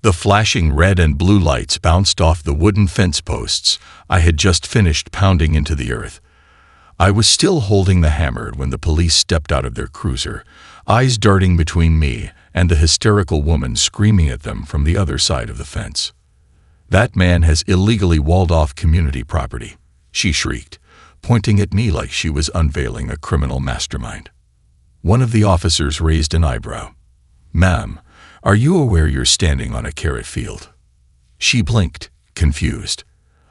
The flashing red and blue lights bounced off the wooden fence posts I had just finished pounding into the earth. I was still holding the hammer when the police stepped out of their cruiser, eyes darting between me and the hysterical woman screaming at them from the other side of the fence. "That man has illegally walled off community property," she shrieked, pointing at me like she was unveiling a criminal mastermind. One of the officers raised an eyebrow. "Ma'am, are you aware you're standing on a carrot field?" She blinked, confused.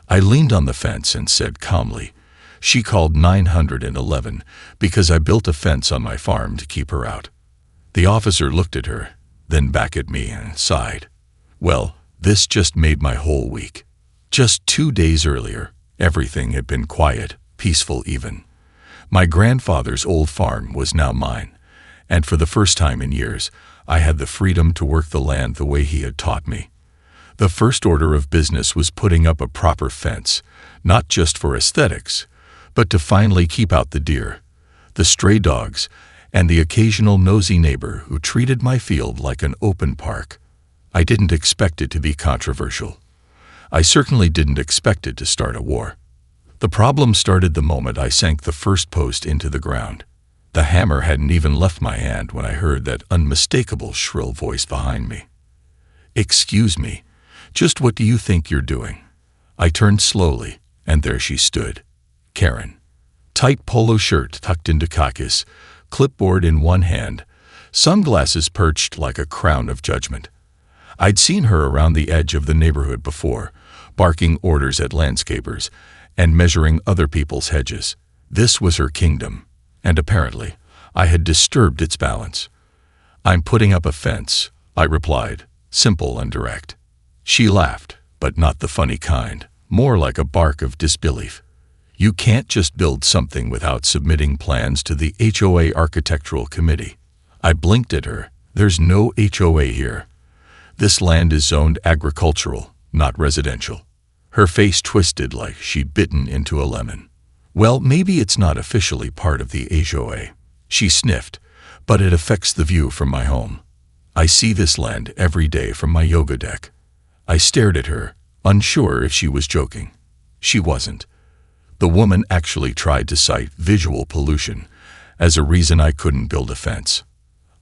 I leaned on the fence and said calmly, "She called 911 because I built a fence on my farm to keep her out." The officer looked at her, then back at me and sighed. Well, this just made my whole week. Just 2 days earlier, everything had been quiet, peaceful even. My grandfather's old farm was now mine, and for the first time in years, I had the freedom to work the land the way he had taught me. The first order of business was putting up a proper fence, not just for aesthetics, but to finally keep out the deer, the stray dogs, and the occasional nosy neighbor who treated my field like an open park. I didn't expect it to be controversial. I certainly didn't expect it to start a war. The problem started the moment I sank the first post into the ground. The hammer hadn't even left my hand when I heard that unmistakable shrill voice behind me. "Excuse me, just what do you think you're doing?" I turned slowly, and there she stood. Karen. Tight polo shirt tucked into khakis, clipboard in one hand, sunglasses perched like a crown of judgment. I'd seen her around the edge of the neighborhood before, barking orders at landscapers and measuring other people's hedges. This was her kingdom, and apparently I had disturbed its balance. "I'm putting up a fence," I replied, simple and direct. She laughed, but not the funny kind, more like a bark of disbelief. "You can't just build something without submitting plans to the HOA Architectural Committee." I blinked at her. "There's no HOA here. This land is zoned agricultural, not residential." Her face twisted like she'd bitten into a lemon. "Well, maybe it's not officially part of the HOA," she sniffed, "but it affects the view from my home. I see this land every day from my yoga deck." I stared at her, unsure if she was joking. She wasn't. The woman actually tried to cite visual pollution as a reason I couldn't build a fence.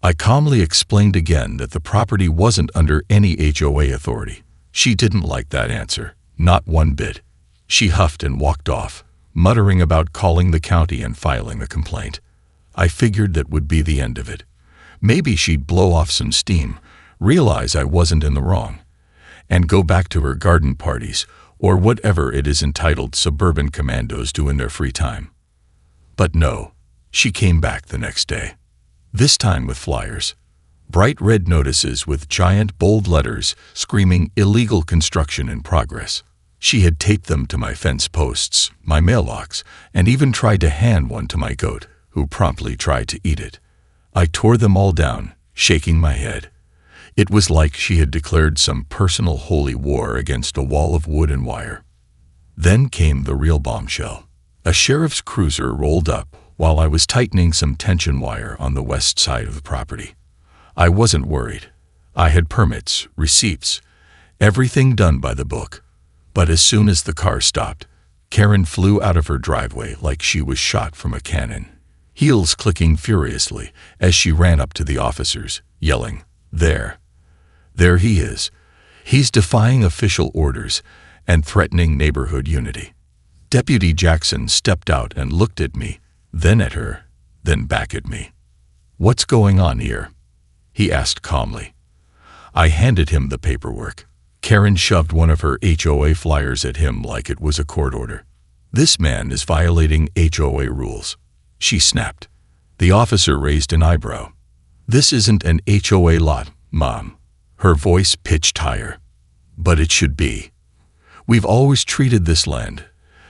I calmly explained again that the property wasn't under any HOA authority. She didn't like that answer, not one bit. She huffed and walked off, muttering about calling the county and filing a complaint. I figured that would be the end of it. Maybe she'd blow off some steam, realize I wasn't in the wrong, and go back to her garden parties or whatever it is entitled suburban commandos do in their free time. But no, she came back the next day. This time with flyers. Bright red notices with giant bold letters screaming "Illegal construction in progress." She had taped them to my fence posts, my maillocks, and even tried to hand one to my goat, who promptly tried to eat it. I tore them all down, shaking my head. It was like she had declared some personal holy war against a wall of wood and wire. Then came the real bombshell. A sheriff's cruiser rolled up while I was tightening some tension wire on the west side of the property. I wasn't worried. I had permits, receipts, everything done by the book. But as soon as the car stopped, Karen flew out of her driveway like she was shot from a cannon, heels clicking furiously as she ran up to the officers, yelling, There he is. He's defying official orders and threatening neighborhood unity." Deputy Jackson stepped out and looked at me, then at her, then back at me. "What's going on here?" he asked calmly. I handed him the paperwork. Karen shoved one of her HOA flyers at him like it was a court order. "This man is violating HOA rules," she snapped. The officer raised an eyebrow. "This isn't an HOA lot, Mom." Her voice pitched higher. "But it should be. We've always treated this land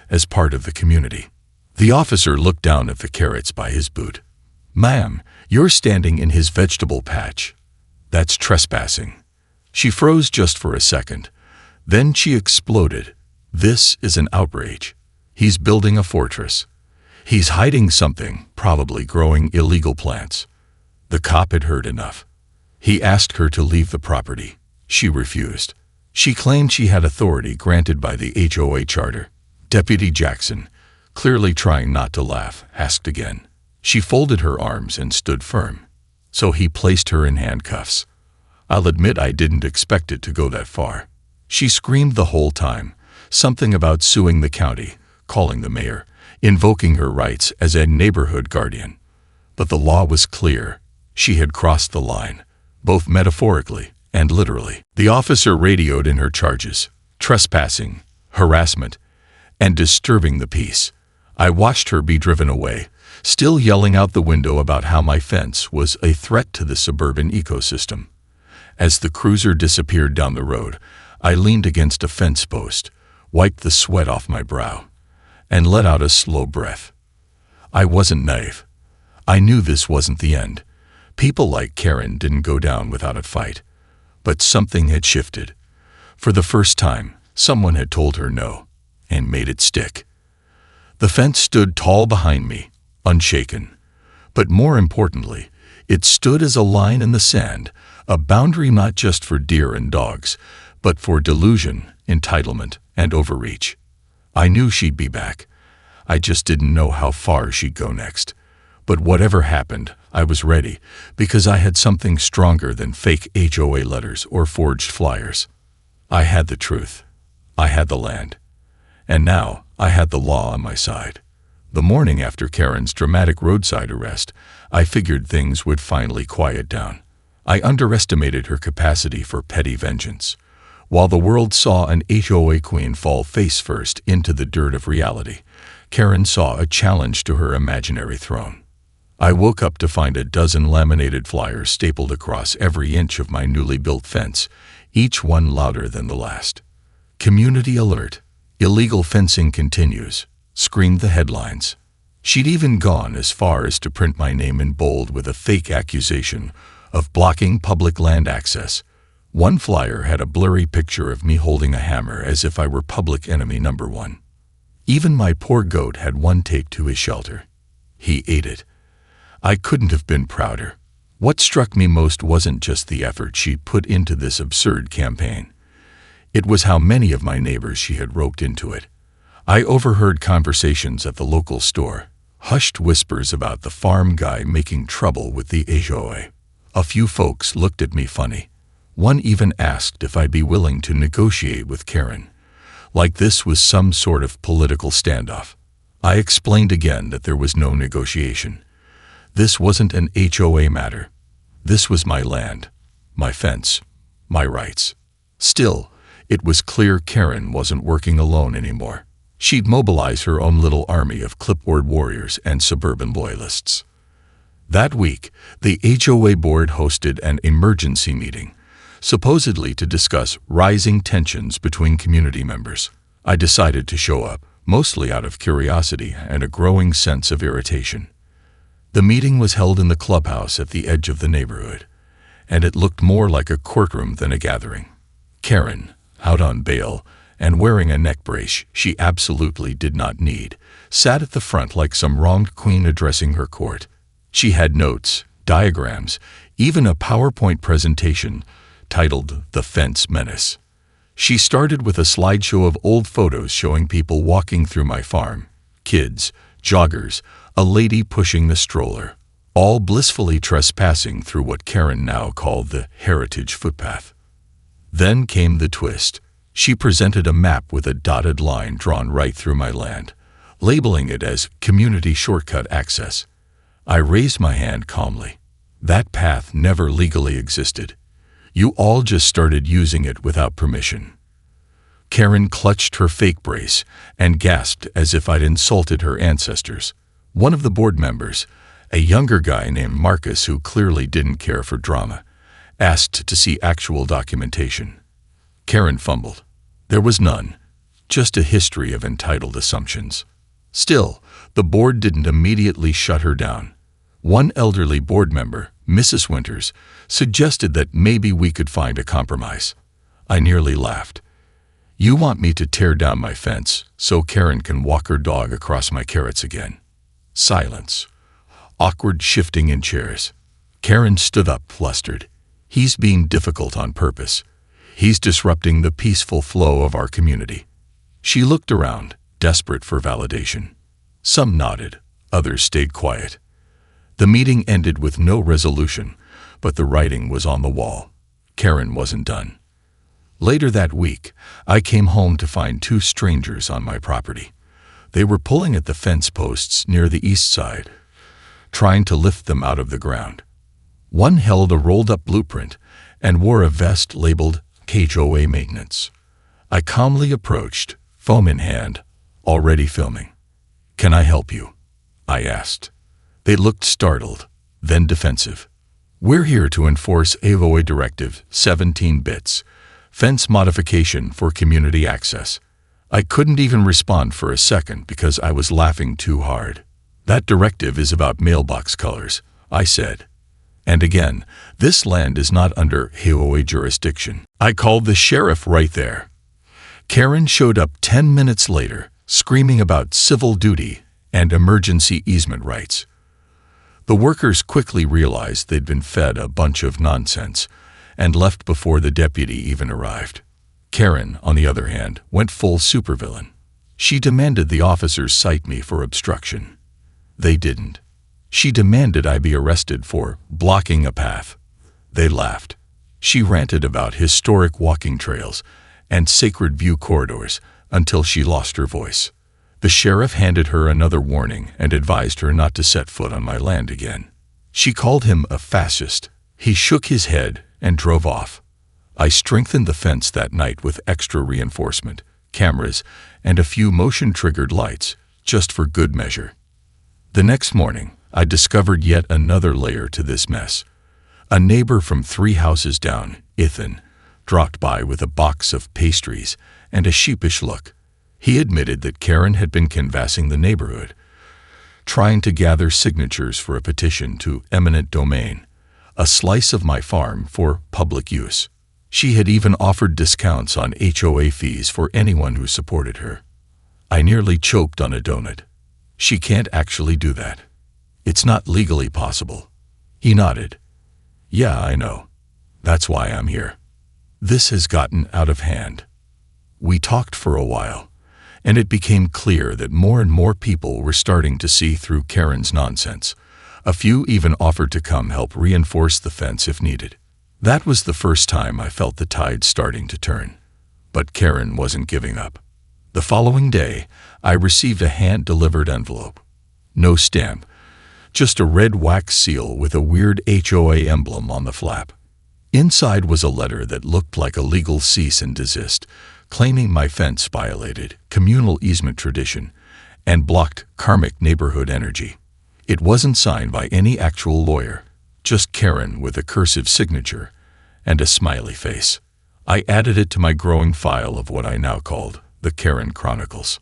as part of the community." The officer looked down at the carrots by his boot. "Ma'am, you're standing in his vegetable patch. That's trespassing." She froze just for a second. Then she exploded. "This is an outrage. He's building a fortress. He's hiding something, probably growing illegal plants." The cop had heard enough. He asked her to leave the property. She refused. She claimed she had authority granted by the HOA charter. Deputy Jackson, clearly trying not to laugh, asked again. She folded her arms and stood firm. So he placed her in handcuffs. I'll admit I didn't expect it to go that far. She screamed the whole time, something about suing the county, calling the mayor, invoking her rights as a neighborhood guardian. But the law was clear. She had crossed the line, both metaphorically and literally. The officer radioed in her charges: trespassing, harassment, and disturbing the peace. I watched her be driven away, still yelling out the window about how my fence was a threat to the suburban ecosystem. As the cruiser disappeared down the road, I leaned against a fence post, wiped the sweat off my brow, and let out a slow breath. I wasn't naive. I knew this wasn't the end. People like Karen didn't go down without a fight. But something had shifted. For the first time, someone had told her no, and made it stick. The fence stood tall behind me, unshaken. But more importantly, it stood as a line in the sand, a boundary not just for deer and dogs, but for delusion, entitlement, and overreach. I knew she'd be back. I just didn't know how far she'd go next. But whatever happened, I was ready, because I had something stronger than fake HOA letters or forged flyers. I had the truth. I had the land. And now I had the law on my side. The morning after Karen's dramatic roadside arrest, I figured things would finally quiet down. I underestimated her capacity for petty vengeance. While the world saw an HOA queen fall face first into the dirt of reality, Karen saw a challenge to her imaginary throne. I woke up to find a dozen laminated flyers stapled across every inch of my newly built fence, each one louder than the last. Community alert. Illegal fencing continues, screamed the headlines. She'd even gone as far as to print my name in bold with a fake accusation of blocking public land access. One flyer had a blurry picture of me holding a hammer as if I were public enemy number one. Even my poor goat had one take to his shelter. He ate it. I couldn't have been prouder. What struck me most wasn't just the effort she'd put into this absurd campaign. It was how many of my neighbors she had roped into it. I overheard conversations at the local store, hushed whispers about the farm guy making trouble with the HOA. A few folks looked at me funny. One even asked if I'd be willing to negotiate with Karen, like this was some sort of political standoff. I explained again that there was no negotiation. This wasn't an HOA matter. This was my land, my fence, my rights. Still, it was clear Karen wasn't working alone anymore. She'd mobilize her own little army of clipboard warriors and suburban loyalists. That week, the HOA board hosted an emergency meeting, supposedly to discuss rising tensions between community members. I decided to show up, mostly out of curiosity and a growing sense of irritation. The meeting was held in the clubhouse at the edge of the neighborhood, and it looked more like a courtroom than a gathering. Karen, out on bail and wearing a neck brace she absolutely did not need, sat at the front like some wronged queen addressing her court. She had notes, diagrams, even a PowerPoint presentation titled The Fence Menace. She started with a slideshow of old photos showing people walking through my farm, kids, joggers, a lady pushing the stroller, all blissfully trespassing through what Karen now called the heritage footpath. Then came the twist. She presented a map with a dotted line drawn right through my land, labeling it as community shortcut access. I raised my hand calmly. That path never legally existed. You all just started using it without permission. Karen clutched her fake brace and gasped as if I'd insulted her ancestors. One of the board members, a younger guy named Marcus who clearly didn't care for drama, asked to see actual documentation. Karen fumbled. There was none, just a history of entitled assumptions. Still, the board didn't immediately shut her down. One elderly board member, Mrs. Winters, suggested that maybe we could find a compromise. I nearly laughed. You want me to tear down my fence so Karen can walk her dog across my carrots again? Silence. Awkward shifting in chairs. Karen stood up, flustered. He's being difficult on purpose. He's disrupting the peaceful flow of our community." She looked around, desperate for validation. Some nodded, others stayed quiet. The meeting ended with no resolution, but the writing was on the wall. Karen wasn't done. Later that week, I came home to find two strangers on my property. They were pulling at the fence posts near the east side, trying to lift them out of the ground. One held a rolled-up blueprint and wore a vest labeled HOA maintenance. I calmly approached, phone in hand, already filming. "Can I help you?" I asked. They looked startled, then defensive. "We're here to enforce HOA Directive 17 bits, fence modification for community access." I couldn't even respond for a second because I was laughing too hard. "That directive is about mailbox colors," I said. "And again, this land is not under HOA jurisdiction." I called the sheriff right there. Karen showed up 10 minutes later, screaming about civil duty and emergency easement rights. The workers quickly realized they'd been fed a bunch of nonsense and left before the deputy even arrived. Karen, on the other hand, went full supervillain. She demanded the officers cite me for obstruction. They didn't. She demanded I be arrested for blocking a path. They laughed. She ranted about historic walking trails and sacred view corridors until she lost her voice. The sheriff handed her another warning and advised her not to set foot on my land again. She called him a fascist. He shook his head and drove off. I strengthened the fence that night with extra reinforcement, cameras, and a few motion-triggered lights, just for good measure. The next morning, I discovered yet another layer to this mess. A neighbor from 3 houses down, Ethan, dropped by with a box of pastries and a sheepish look. He admitted that Karen had been canvassing the neighborhood, trying to gather signatures for a petition to eminent domain, a slice of my farm for public use. She had even offered discounts on HOA fees for anyone who supported her. I nearly choked on a donut. She can't actually do that. It's not legally possible. He nodded. Yeah, I know. That's why I'm here. This has gotten out of hand. We talked for a while, and it became clear that more and more people were starting to see through Karen's nonsense. A few even offered to come help reinforce the fence if needed. That was the first time I felt the tide starting to turn. But Karen wasn't giving up. The following day, I received a hand-delivered envelope. No stamp, just a red wax seal with a weird HOA emblem on the flap. Inside was a letter that looked like a legal cease and desist, claiming my fence violated communal easement tradition and blocked karmic neighborhood energy. It wasn't signed by any actual lawyer, just Karen with a cursive signature and a smiley face. I added it to my growing file of what I now called the Karen Chronicles.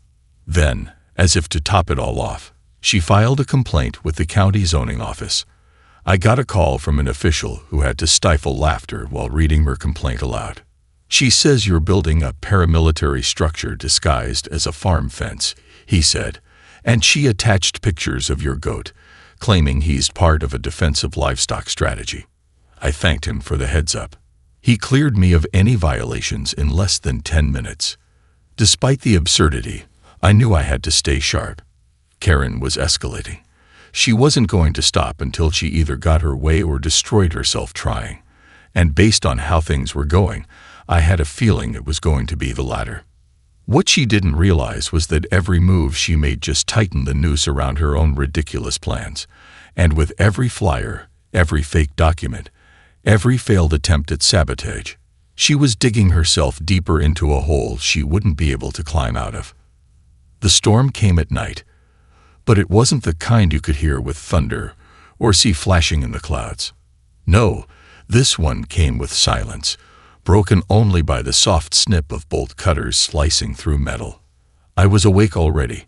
Then, as if to top it all off, she filed a complaint with the county zoning office. I got a call from an official who had to stifle laughter while reading her complaint aloud. "She says you're building a paramilitary structure disguised as a farm fence," he said, and she attached pictures of your goat, claiming he's part of a defensive livestock strategy. I thanked him for the heads up. He cleared me of any violations in less than 10 minutes. Despite the absurdity, I knew I had to stay sharp. Karen was escalating. She wasn't going to stop until she either got her way or destroyed herself trying. And based on how things were going, I had a feeling it was going to be the latter. What she didn't realize was that every move she made just tightened the noose around her own ridiculous plans. And with every flyer, every fake document, every failed attempt at sabotage, she was digging herself deeper into a hole she wouldn't be able to climb out of. The storm came at night, but it wasn't the kind you could hear with thunder or see flashing in the clouds. No, this one came with silence, broken only by the soft snip of bolt cutters slicing through metal. I was awake already.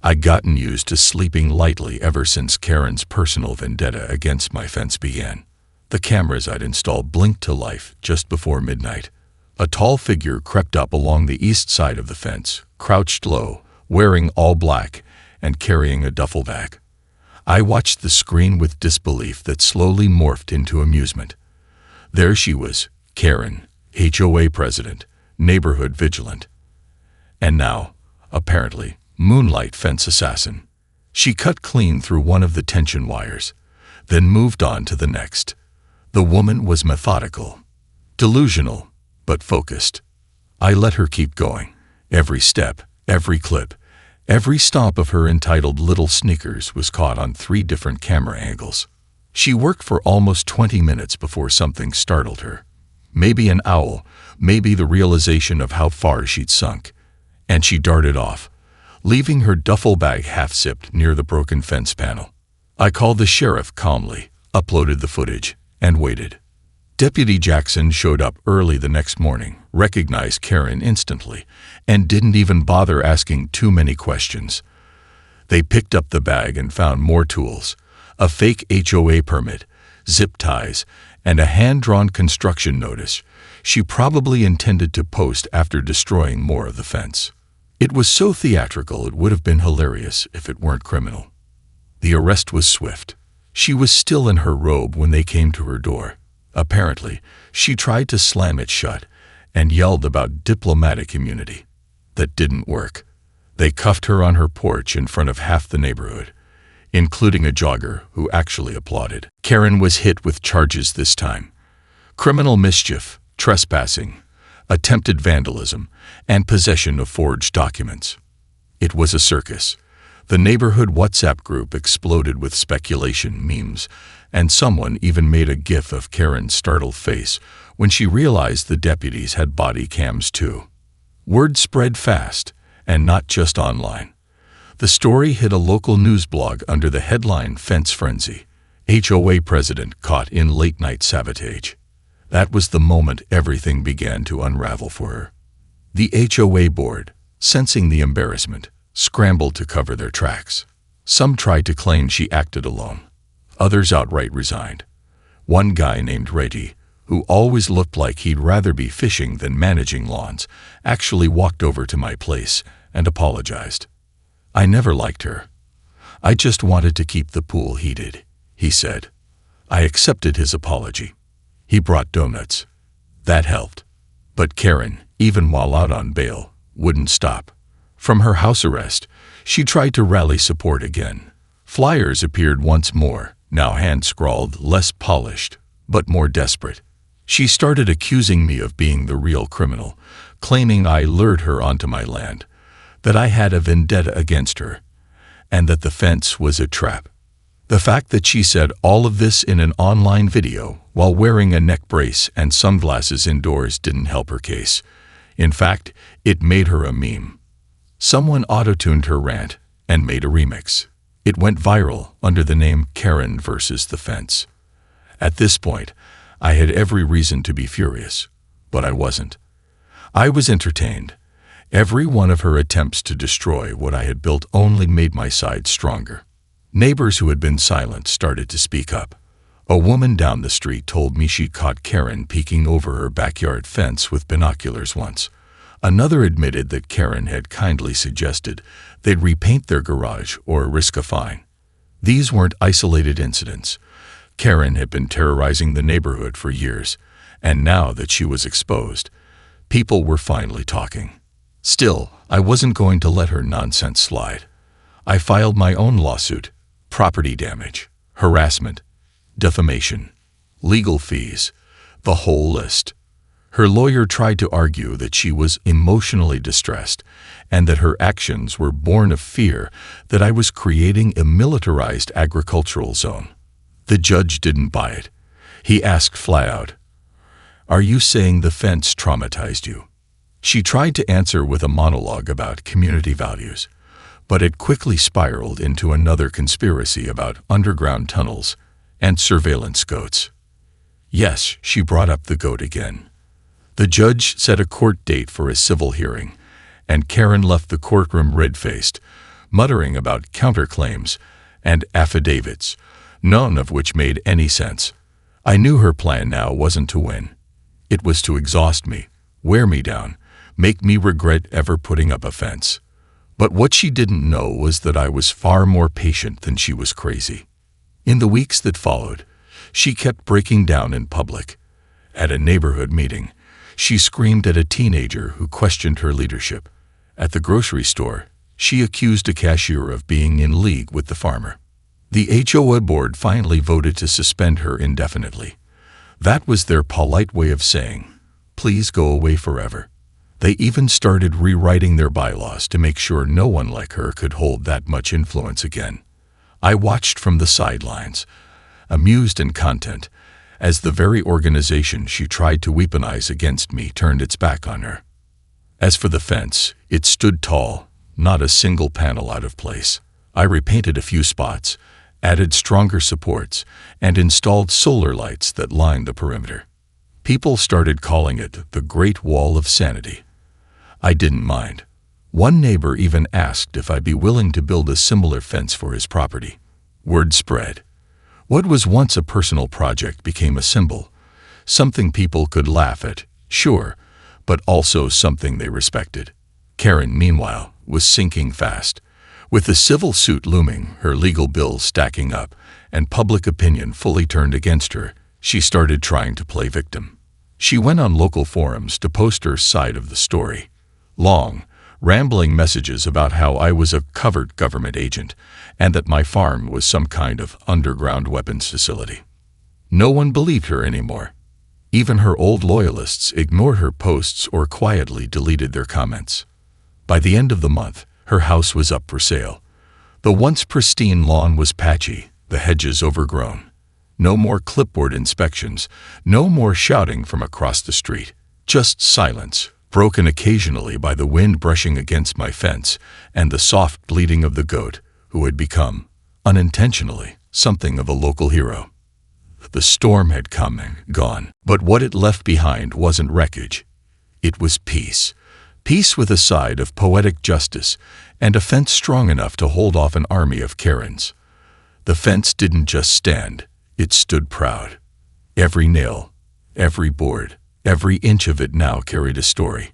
I'd gotten used to sleeping lightly ever since Karen's personal vendetta against my fence began. The cameras I'd installed blinked to life just before midnight. A tall figure crept up along the east side of the fence, crouched low, wearing all black and carrying a duffel bag. I watched the screen with disbelief that slowly morphed into amusement. There she was, Karen, HOA president, neighborhood vigilant. And now, apparently, moonlight fence assassin. She cut clean through one of the tension wires, then moved on to the next. The woman was methodical, delusional, but focused. I let her keep going. Every step, every clip, every stomp of her entitled little sneakers was caught on 3 different camera angles. She worked for almost 20 minutes before something startled her. Maybe an owl, maybe the realization of how far she'd sunk. And she darted off, leaving her duffel bag half-zipped near the broken fence panel. I called the sheriff calmly, uploaded the footage, and waited. Deputy Jackson showed up early the next morning, recognized Karen instantly, and didn't even bother asking too many questions. They picked up the bag and found more tools, a fake HOA permit, zip ties, and a hand-drawn construction notice she probably intended to post after destroying more of the fence. It was so theatrical it would have been hilarious if it weren't criminal. The arrest was swift. She was still in her robe when they came to her door. Apparently, she tried to slam it shut and yelled about diplomatic immunity. That didn't work. They cuffed her on her porch in front of half the neighborhood, including a jogger who actually applauded. Karen was hit with charges this time: criminal mischief, trespassing, attempted vandalism, and possession of forged documents. It was a circus. The neighborhood WhatsApp group exploded with speculation, memes, and someone even made a gif of Karen's startled face when she realized the deputies had body cams too. Word spread fast, and not just online. The story hit a local news blog under the headline "Fence Frenzy. HOA President Caught in Late-Night Sabotage." That was the moment everything began to unravel for her. The HOA board, sensing the embarrassment, scrambled to cover their tracks. Some tried to claim she acted alone. Others outright resigned. One guy named Reggie, who always looked like he'd rather be fishing than managing lawns, actually walked over to my place and apologized. "I never liked her. I just wanted to keep the pool heated," he said. I accepted his apology. He brought donuts. That helped. But Karen, even while out on bail, wouldn't stop. From her house arrest, she tried to rally support again. Flyers appeared once more, now hand-scrawled, less polished, but more desperate. She started accusing me of being the real criminal, claiming I lured her onto my land, that I had a vendetta against her, and that the fence was a trap. The fact that she said all of this in an online video while wearing a neck brace and sunglasses indoors didn't help her case. In fact, it made her a meme. Someone auto-tuned her rant and made a remix. It went viral under the name Karen versus the Fence. At this point, I had every reason to be furious, but I wasn't. I was entertained. Every one of her attempts to destroy what I had built only made my side stronger. Neighbors who had been silent started to speak up. A woman down the street told me she'd caught Karen peeking over her backyard fence with binoculars once. Another admitted that Karen had kindly suggested they'd repaint their garage or risk a fine. These weren't isolated incidents. Karen had been terrorizing the neighborhood for years, and now that she was exposed, people were finally talking. Still, I wasn't going to let her nonsense slide. I filed my own lawsuit: property damage, harassment, defamation, legal fees, the whole list. Her lawyer tried to argue that she was emotionally distressed and that her actions were born of fear that I was creating a militarized agricultural zone. The judge didn't buy it. He asked flat out, "Are you saying the fence traumatized you?" She tried to answer with a monologue about community values, but it quickly spiraled into another conspiracy about underground tunnels and surveillance goats. Yes, she brought up the goat again. The judge set a court date for a civil hearing, and Karen left the courtroom red-faced, muttering about counterclaims and affidavits, none of which made any sense. I knew her plan now wasn't to win. It was to exhaust me, wear me down, make me regret ever putting up a fence. But what she didn't know was that I was far more patient than she was crazy. In the weeks that followed, she kept breaking down in public. At a neighborhood meeting, She screamed at a teenager who questioned her leadership. At the grocery store, she accused a cashier of being in league with the farmer. The HOA board finally voted to suspend her indefinitely. That was their polite way of saying, "Please go away forever." They even started rewriting their bylaws to make sure no one like her could hold that much influence again. I watched from the sidelines, amused and content, as the very organization she tried to weaponize against me turned its back on her. As for the fence, it stood tall, not a single panel out of place. I repainted a few spots, added stronger supports, and installed solar lights that lined the perimeter. People started calling it the Great Wall of Sanity. I didn't mind. One neighbor even asked if I'd be willing to build a similar fence for his property. Word spread. What was once a personal project became a symbol, something people could laugh at, sure, but also something they respected. Karen, meanwhile, was sinking fast. With the civil suit looming, her legal bills stacking up, and public opinion fully turned against her, she started trying to play victim. She went on local forums to post her side of the story. Long, rambling messages about how I was a covert government agent and that my farm was some kind of underground weapons facility. No one believed her anymore. Even her old loyalists ignored her posts or quietly deleted their comments. By the end of the month, her house was up for sale. The once pristine lawn was patchy, the hedges overgrown. No more clipboard inspections, no more shouting from across the street. Just silence, broken occasionally by the wind brushing against my fence and the soft bleating of the goat, who had become, unintentionally, something of a local hero. The storm had come and gone, but what it left behind wasn't wreckage. It was peace. Peace with a side of poetic justice and a fence strong enough to hold off an army of Karens. The fence didn't just stand, it stood proud. Every nail, every board, every inch of it now carried a story.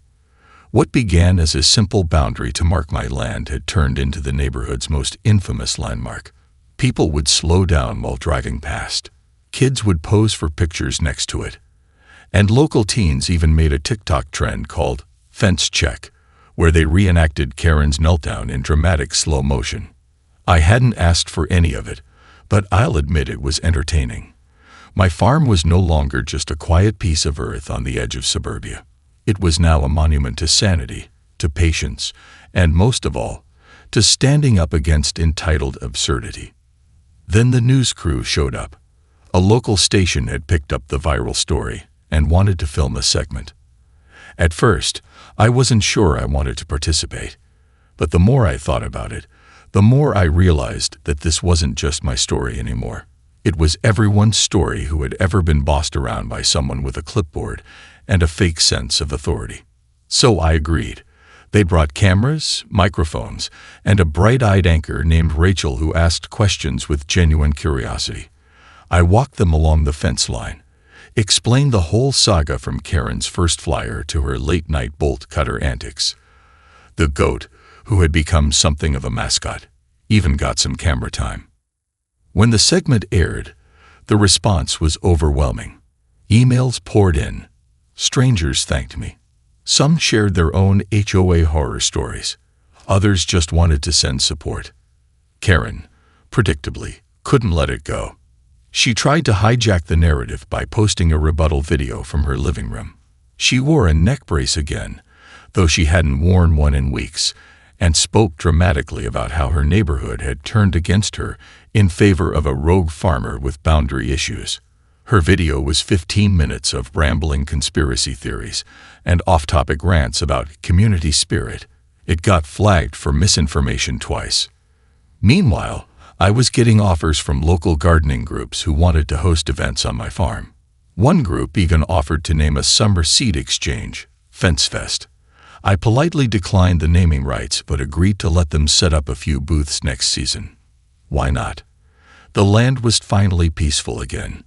What began as a simple boundary to mark my land had turned into the neighborhood's most infamous landmark. People would slow down while driving past. Kids would pose for pictures next to it. And local teens even made a TikTok trend called Fence Check, where they reenacted Karen's meltdown in dramatic slow motion. I hadn't asked for any of it, but I'll admit it was entertaining. My farm was no longer just a quiet piece of earth on the edge of suburbia. It was now a monument to sanity, to patience, and most of all, to standing up against entitled absurdity. Then the news crew showed up. A local station had picked up the viral story and wanted to film a segment. At first, I wasn't sure I wanted to participate, but the more I thought about it, the more I realized that this wasn't just my story anymore. It was everyone's story who had ever been bossed around by someone with a clipboard and a fake sense of authority. So I agreed. They brought cameras, microphones, and a bright-eyed anchor named Rachel who asked questions with genuine curiosity. I walked them along the fence line, explained the whole saga from Karen's first flyer to her late-night bolt-cutter antics. The goat, who had become something of a mascot, even got some camera time. When the segment aired, the response was overwhelming. Emails poured in. Strangers thanked me. Some shared their own HOA horror stories. Others just wanted to send support. Karen, predictably, couldn't let it go. She tried to hijack the narrative by posting a rebuttal video from her living room. She wore a neck brace again, though she hadn't worn one in weeks, and spoke dramatically about how her neighborhood had turned against her in favor of a rogue farmer with boundary issues. Her video was 15 minutes of rambling conspiracy theories and off-topic rants about community spirit. It got flagged for misinformation twice. Meanwhile, I was getting offers from local gardening groups who wanted to host events on my farm. One group even offered to name a summer seed exchange, Fence Fest. I politely declined the naming rights but agreed to let them set up a few booths next season. Why not? The land was finally peaceful again.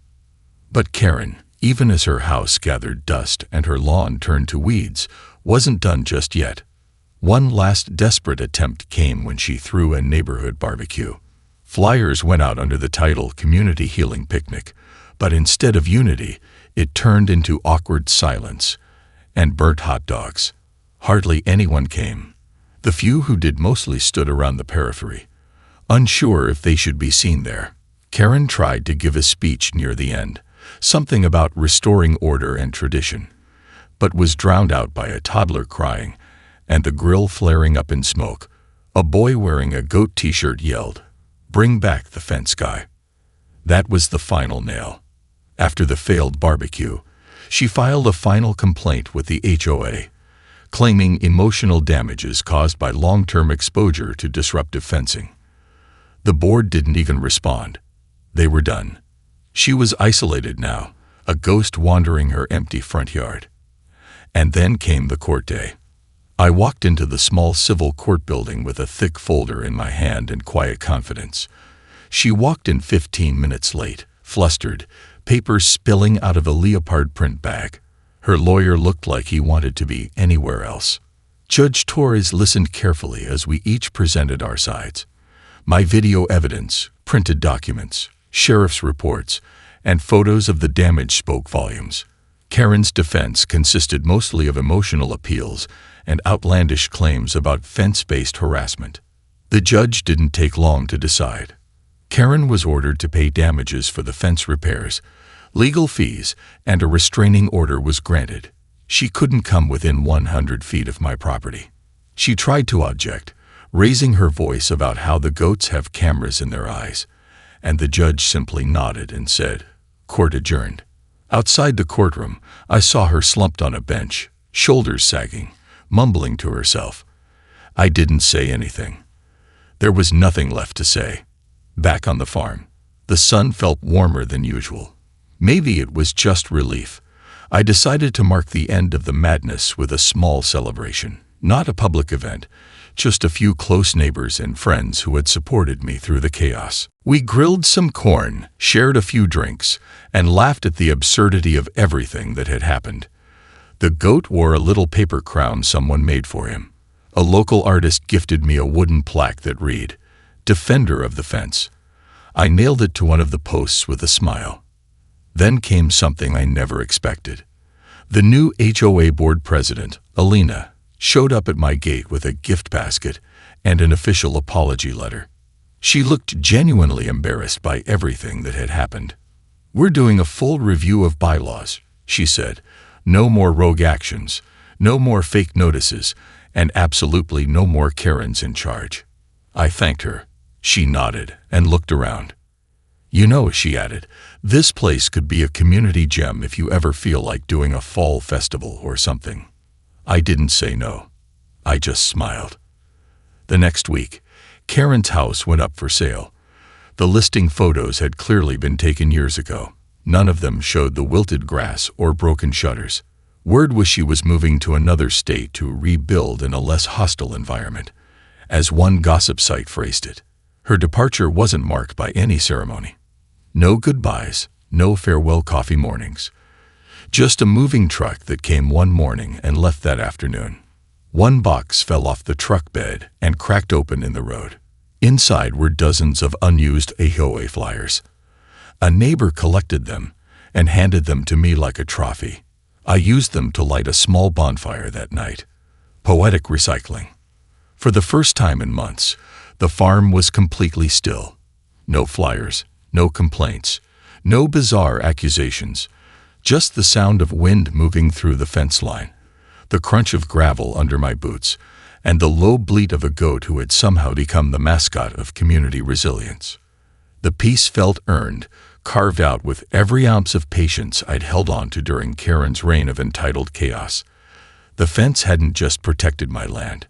But Karen, even as her house gathered dust and her lawn turned to weeds, wasn't done just yet. One last desperate attempt came when she threw a neighborhood barbecue. Flyers went out under the title Community Healing Picnic, but instead of unity, it turned into awkward silence, and burnt hot dogs. Hardly anyone came. The few who did mostly stood around the periphery, unsure if they should be seen there. Karen tried to give a speech near the end, something about restoring order and tradition, but was drowned out by a toddler crying and the grill flaring up in smoke. A boy wearing a goat t-shirt yelled, "Bring back the fence guy." That was the final nail. After the failed barbecue, she filed a final complaint with the HOA, claiming emotional damages caused by long-term exposure to disruptive fencing. The board didn't even respond. They were done. She was isolated now, a ghost wandering her empty front yard. And then came the court day. I walked into the small civil court building with a thick folder in my hand and quiet confidence. She walked in 15 minutes late, flustered, papers spilling out of a leopard print bag. Her lawyer looked like he wanted to be anywhere else. Judge Torres listened carefully as we each presented our sides. My video evidence, printed documents, sheriff's reports, and photos of the damage spoke volumes. Karen's defense consisted mostly of emotional appeals and outlandish claims about fence-based harassment. The judge didn't take long to decide. Karen was ordered to pay damages for the fence repairs, legal fees, and a restraining order was granted. She couldn't come within 100 feet of my property. She tried to object, raising her voice about how the goats have cameras in their eyes, and the judge simply nodded and said, "Court adjourned." Outside the courtroom, I saw her slumped on a bench, shoulders sagging, mumbling to herself. I didn't say anything. There was nothing left to say. Back on the farm, the sun felt warmer than usual. Maybe it was just relief. I decided to mark the end of the madness with a small celebration. Not a public event, just a few close neighbors and friends who had supported me through the chaos. We grilled some corn, shared a few drinks, and laughed at the absurdity of everything that had happened. The goat wore a little paper crown someone made for him. A local artist gifted me a wooden plaque that read, "Defender of the Fence." I nailed it to one of the posts with a smile. Then came something I never expected. The new HOA board president, Alina, showed up at my gate with a gift basket and an official apology letter. She looked genuinely embarrassed by everything that had happened. "We're doing a full review of bylaws," she said. "No more rogue actions, no more fake notices, and absolutely no more Karens in charge." I thanked her. She nodded and looked around. "You know," she added, "this place could be a community gem if you ever feel like doing a fall festival or something." I didn't say no. I just smiled. The next week, Karen's house went up for sale. The listing photos had clearly been taken years ago. None of them showed the wilted grass or broken shutters. Word was she was moving to another state to rebuild in a less hostile environment. As one gossip site phrased it, her departure wasn't marked by any ceremony. No goodbyes, no farewell coffee mornings. Just a moving truck that came one morning and left that afternoon. One box fell off the truck bed and cracked open in the road. Inside were dozens of unused HOA flyers. A neighbor collected them and handed them to me like a trophy. I used them to light a small bonfire that night. Poetic recycling. For the first time in months, the farm was completely still. No flyers, no complaints, no bizarre accusations. Just the sound of wind moving through the fence line, the crunch of gravel under my boots, and the low bleat of a goat who had somehow become the mascot of community resilience. The peace felt earned, carved out with every ounce of patience I'd held on to during Karen's reign of entitled chaos. The fence hadn't just protected my land.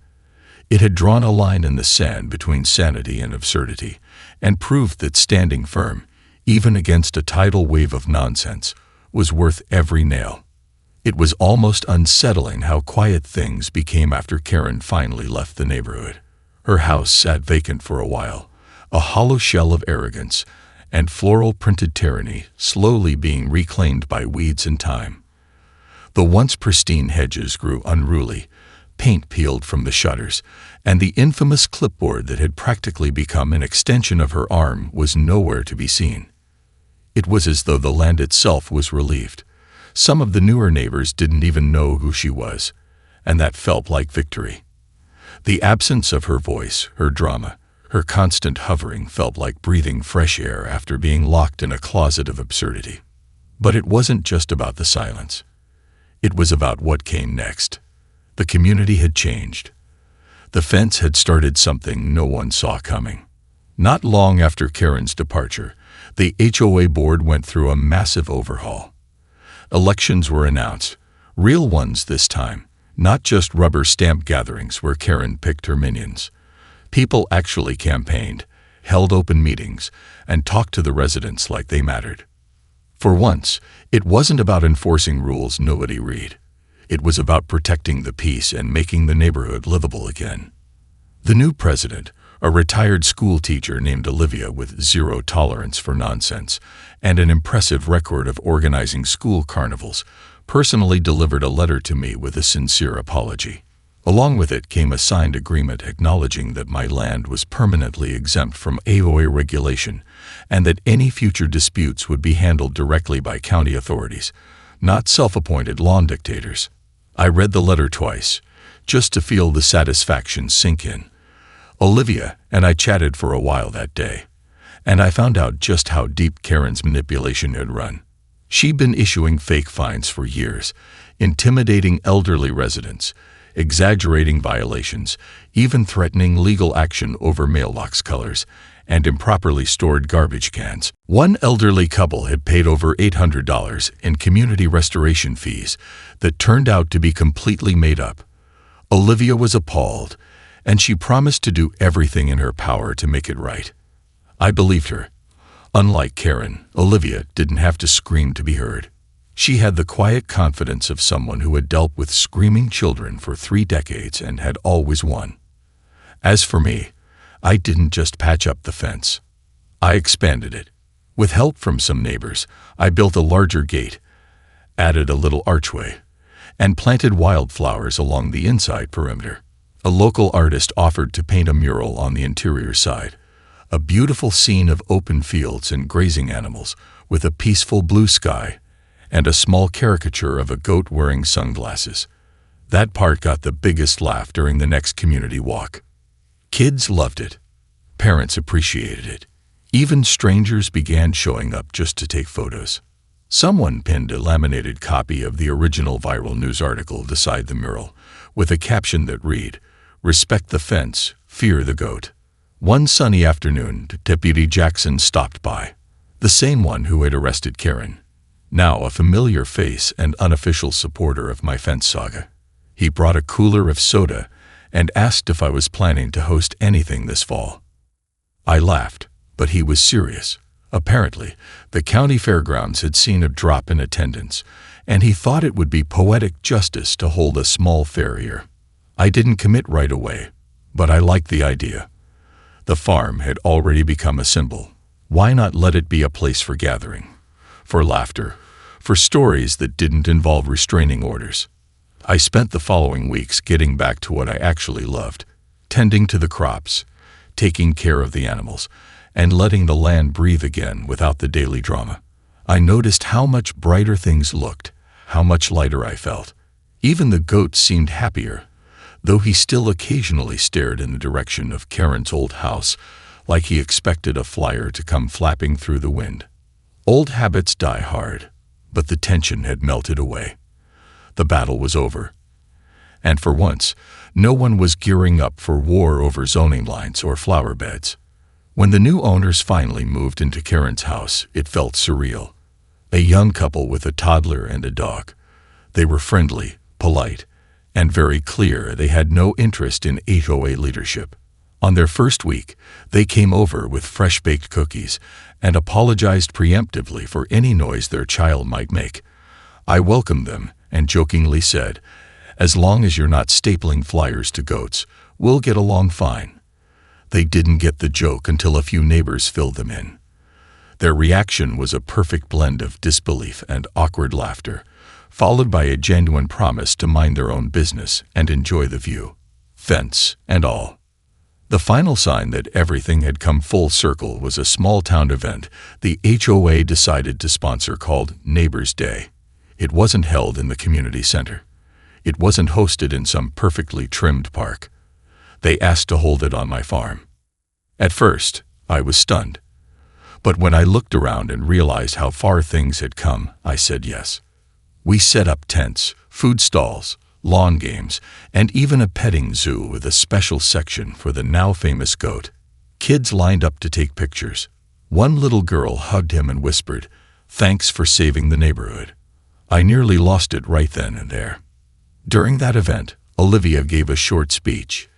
It had drawn a line in the sand between sanity and absurdity, and proved that standing firm, even against a tidal wave of nonsense, was worth every nail. It was almost unsettling how quiet things became after Karen finally left the neighborhood. Her house sat vacant for a while, a hollow shell of arrogance and floral-printed tyranny slowly being reclaimed by weeds and time. The once pristine hedges grew unruly, paint peeled from the shutters, and the infamous clipboard that had practically become an extension of her arm was nowhere to be seen. It was as though the land itself was relieved. Some of the newer neighbors didn't even know who she was, and that felt like victory. The absence of her voice, her drama, her constant hovering felt like breathing fresh air after being locked in a closet of absurdity. But it wasn't just about the silence. It was about what came next. The community had changed. The fence had started something no one saw coming. Not long after Karen's departure, the HOA board went through a massive overhaul. Elections were announced, real ones this time, not just rubber stamp gatherings where Karen picked her minions. People actually campaigned, held open meetings, and talked to the residents like they mattered. For once, it wasn't about enforcing rules nobody read. It was about protecting the peace and making the neighborhood livable again. The new president, a retired school teacher named Olivia with zero tolerance for nonsense and an impressive record of organizing school carnivals, personally delivered a letter to me with a sincere apology. Along with it came a signed agreement acknowledging that my land was permanently exempt from HOA regulation and that any future disputes would be handled directly by county authorities, not self-appointed lawn dictators. I read the letter twice, just to feel the satisfaction sink in. Olivia and I chatted for a while that day, and I found out just how deep Karen's manipulation had run. She'd been issuing fake fines for years, intimidating elderly residents, exaggerating violations, even threatening legal action over mailbox colors and improperly stored garbage cans. One elderly couple had paid over $800 in community restoration fees that turned out to be completely made up. Olivia was appalled, and she promised to do everything in her power to make it right. I believed her. Unlike Karen, Olivia didn't have to scream to be heard. She had the quiet confidence of someone who had dealt with screaming children for 3 decades and had always won. As for me, I didn't just patch up the fence. I expanded it. With help from some neighbors, I built a larger gate, added a little archway, and planted wildflowers along the inside perimeter. A local artist offered to paint a mural on the interior side, a beautiful scene of open fields and grazing animals with a peaceful blue sky and a small caricature of a goat wearing sunglasses. That part got the biggest laugh during the next community walk. Kids loved it. Parents appreciated it. Even strangers began showing up just to take photos. Someone pinned a laminated copy of the original viral news article beside the mural, with a caption that read, "Respect the fence, fear the goat." One sunny afternoon, Deputy Jackson stopped by, the same one who had arrested Karen, now a familiar face and unofficial supporter of my fence saga. He brought a cooler of soda and asked if I was planning to host anything this fall. I laughed, but he was serious. Apparently, the county fairgrounds had seen a drop in attendance, and he thought it would be poetic justice to hold a small fair here. I didn't commit right away, but I liked the idea. The farm had already become a symbol. Why not let it be a place for gathering, for laughter, for stories that didn't involve restraining orders? I spent the following weeks getting back to what I actually loved, tending to the crops, taking care of the animals, and letting the land breathe again without the daily drama. I noticed how much brighter things looked, how much lighter I felt. Even the goat seemed happier, though he still occasionally stared in the direction of Karen's old house, like he expected a flyer to come flapping through the wind. Old habits die hard, but the tension had melted away. The battle was over. And for once, no one was gearing up for war over zoning lines or flower beds. When the new owners finally moved into Karen's house, it felt surreal. A young couple with a toddler and a dog. They were friendly, polite, and very clear they had no interest in HOA leadership. On their first week, they came over with fresh-baked cookies and apologized preemptively for any noise their child might make. I welcomed them and jokingly said, "As long as you're not stapling flyers to goats, we'll get along fine." They didn't get the joke until a few neighbors filled them in. Their reaction was a perfect blend of disbelief and awkward laughter, followed by a genuine promise to mind their own business and enjoy the view, fence and all. The final sign that everything had come full circle was a small-town event the HOA decided to sponsor called Neighbors' Day. It wasn't held in the community center. It wasn't hosted in some perfectly trimmed park. They asked to hold it on my farm. At first, I was stunned. But when I looked around and realized how far things had come, I said yes. We set up tents, food stalls, lawn games, and even a petting zoo with a special section for the now famous goat. Kids lined up to take pictures. One little girl hugged him and whispered, "Thanks for saving the neighborhood." I nearly lost it right then and there. During that event, Olivia gave a short speech.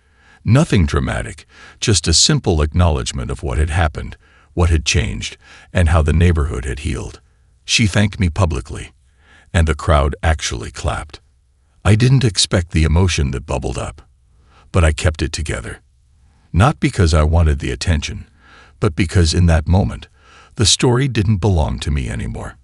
Nothing dramatic, just a simple acknowledgement of what had happened, what had changed, and how the neighborhood had healed. She thanked me publicly, and the crowd actually clapped. I didn't expect the emotion that bubbled up, but I kept it together. Not because I wanted the attention, but because in that moment, the story didn't belong to me anymore.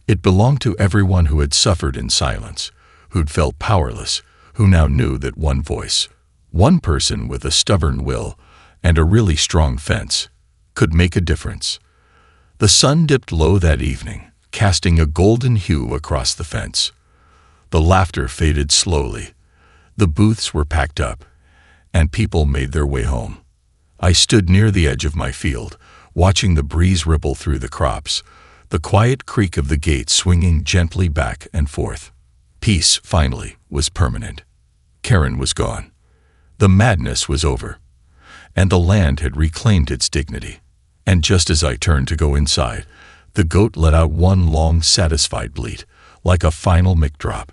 It belonged to everyone who had suffered in silence, who'd felt powerless, who now knew that one voice, one person with a stubborn will and a really strong fence, could make a difference. The sun dipped low that evening, casting a golden hue across the fence. The laughter faded slowly. The booths were packed up, and people made their way home. I stood near the edge of my field, watching the breeze ripple through the crops, the quiet creak of the gate swinging gently back and forth. Peace, finally, was permanent. Karen was gone. The madness was over, and the land had reclaimed its dignity. And just as I turned to go inside, the goat let out one long, satisfied bleat, like a final mic drop.